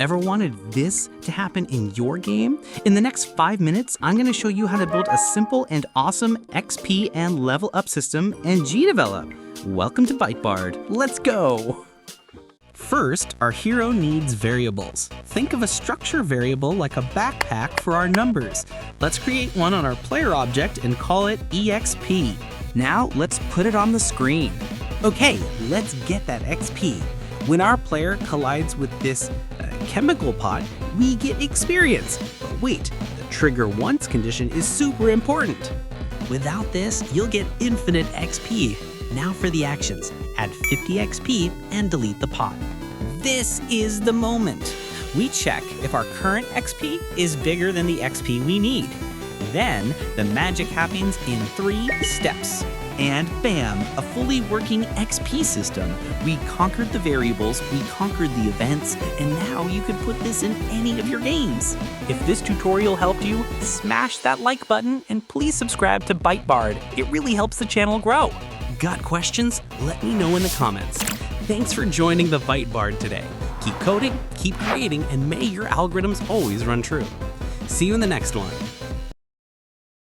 Ever wanted this to happen in your game? In the next 5 minutes, I'm going to show you how to build a simple and awesome XP and level up system in GDevelop. Welcome to Byte. Let's go! First, our hero needs variables. Think of a structure variable like a backpack for our numbers. Let's create one on our player object and call it EXP. Now let's put it on the screen. Okay, let's get that XP. When our player collides with this chemical pot, we get experience. But wait, the trigger once condition is super important. Without this, you'll get infinite XP. Now for the actions. Add 50 XP and delete the pot. This is the moment. We check if our current XP is bigger than the XP we need. Then the magic happens in 3 steps. And bam, a fully working XP system. We conquered the variables, we conquered the events, and now you can put this in any of your games. If this tutorial helped you, smash that like button and please subscribe to Byte. It really helps the channel grow. Got questions? Let me know in the comments. Thanks for joining the Byte today. Keep coding, keep creating, and may your algorithms always run true. See you in the next one.